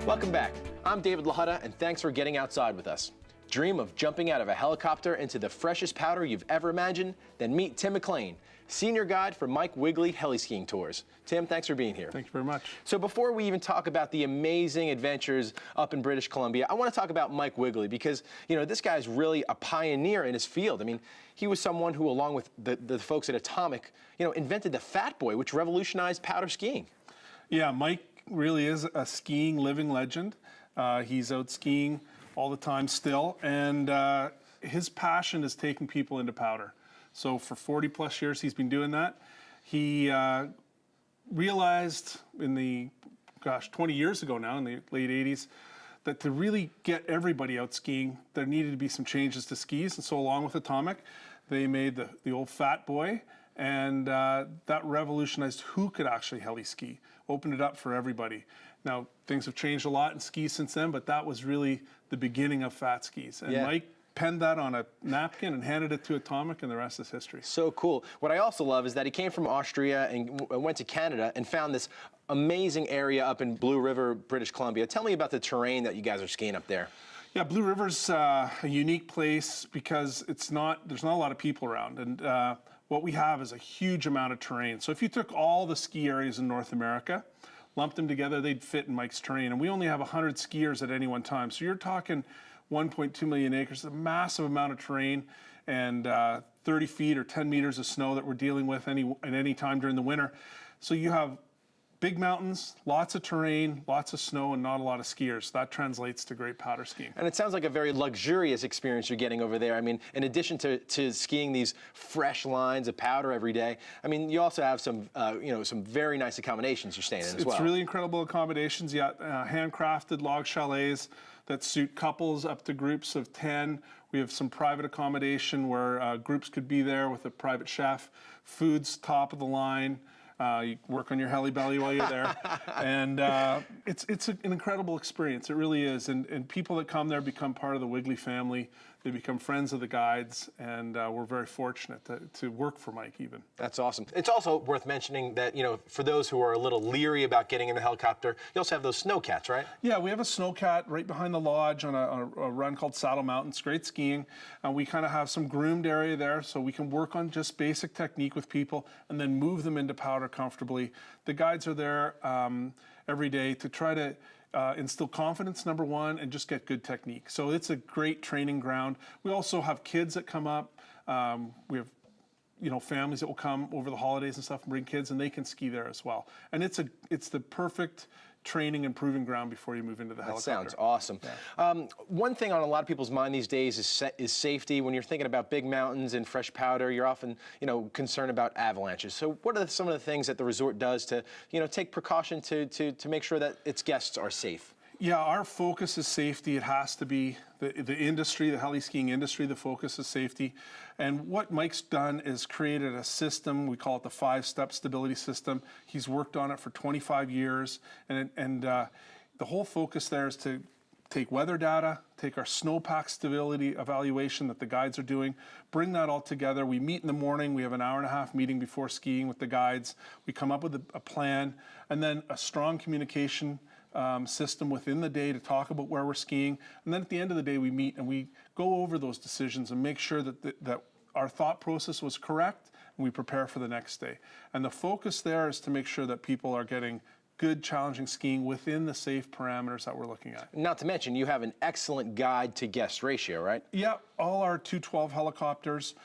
Welcome back. I'm David LaHuta, and thanks for getting outside with us. Dream of jumping out of a helicopter into the freshest powder you've ever imagined? Then meet Tim McLean, senior guide for Mike Wiegele heli-skiing tours. Tim, thanks for being here. Thank you very much. So before we even talk about the amazing adventures up in British Columbia, I want to talk about Mike Wiegele because, you know, this guy's really a pioneer in his field. I mean, he was someone who, along with the folks at Atomic, you know, invented the Fat Boy, which revolutionized powder skiing. Yeah, Mike really is a skiing living legend. He's out skiing all the time still, and his passion is taking people into powder. So for 40 plus years he's been doing that. He realized in the, 20 years ago now, in the late 80s, that to really get everybody out skiing, there needed to be some changes to skis. And so along with Atomic, they made the old Fat Boy, and that revolutionized who could actually heli-ski, opened it up for everybody. Now, things have changed a lot in skis since then, but that was really the beginning of fat skis. And Mike penned that on a napkin and handed it to Atomic, and the rest is history. So cool. What I also love is that he came from Austria and went to Canada and found this amazing area up in Blue River, British Columbia. Tell me about the terrain that you guys are skiing up there. Yeah, Blue River's a unique place because there's not a lot of people around. And what we have is a huge amount of terrain. So if you took all the ski areas in North America, lumped them together, they'd fit in Mike's terrain. And we only have 100 skiers at any one time. So you're talking 1.2 million acres, a massive amount of terrain, and 30 feet or 10 meters of snow that we're dealing with at any time during the winter. So you have big mountains, lots of terrain, lots of snow, and not a lot of skiers. That translates to great powder skiing. And it sounds like a very luxurious experience you're getting over there. I mean, in addition to skiing these fresh lines of powder every day, I mean, you also have some, some very nice accommodations you're staying in as well. It's really incredible accommodations. Yeah, handcrafted log chalets that suit couples up to groups of 10. We have some private accommodation where groups could be there with a private chef. Food's top of the line. You work on your heli belly while you're there. And it's an incredible experience. It really is. And people that come there become part of the Wiegele family. They become friends of the guides, and we're very fortunate to work for Mike even. That's awesome. It's also worth mentioning that, you know, for those who are a little leery about getting in the helicopter, you also have those snowcats, right? Yeah, we have a snowcat right behind the lodge on a run called Saddle Mountain. It's great skiing. And we kind of have some groomed area there, so we can work on just basic technique with people and then move them into powder comfortably. The guides are there every day to try to instill confidence, number one, and just get good technique. So it's a great training ground. We also have kids that come up. We have, families that will come over the holidays and stuff and bring kids, and they can ski there as well. And it's the perfect training and proving ground before you move into the helicopter. That sounds awesome. Yeah. One thing on a lot of people's mind these days is safety. When you're thinking about big mountains and fresh powder, you're often, concerned about avalanches. So what are some of the things that the resort does to, take precaution to make sure that its guests are safe? Yeah, our focus is safety. It has to be the industry, the heli-skiing industry, the focus is safety. And what Mike's done is created a system, we call it the 5-step stability system. He's worked on it for 25 years. And the whole focus there is to take weather data, take our snowpack stability evaluation that the guides are doing, bring that all together. We meet in the morning. We have an hour-and-a-half meeting before skiing with the guides. We come up with a plan, and then a strong communication system within the day to talk about where we're skiing. And then at the end of the day, we meet and we go over those decisions and make sure that our thought process was correct, and we prepare for the next day. And the focus there is to make sure that people are getting good, challenging skiing within the safe parameters that we're looking at. Not to mention, you have an excellent guide-to-guest ratio, right? Yeah, all our 212 helicopters,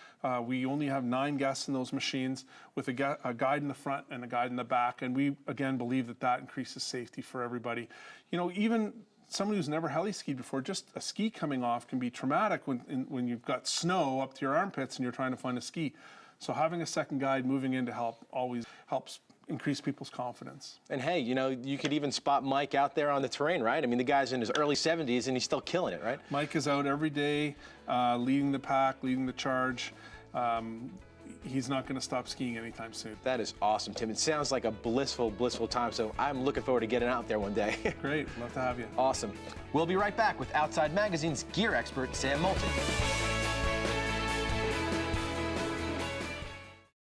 we only have 9 guests in those machines with a guide in the front and a guide in the back. And we, again, believe that increases safety for everybody. Even somebody who's never heli-skied before, just a ski coming off can be traumatic when you've got snow up to your armpits and you're trying to find a ski. So having a second guide moving in to help always helps increase people's confidence. And hey, you could even spot Mike out there on the terrain, right? I mean, the guy's in his early 70s and he's still killing it, right? Mike is out every day, leading the pack, leading the charge. He's not going to stop skiing anytime soon. That is awesome, Tim. It sounds like a blissful, blissful time, so I'm looking forward to getting out there one day. Great, love to have you. Awesome. We'll be right back with Outside Magazine's gear expert, Sam Moulton.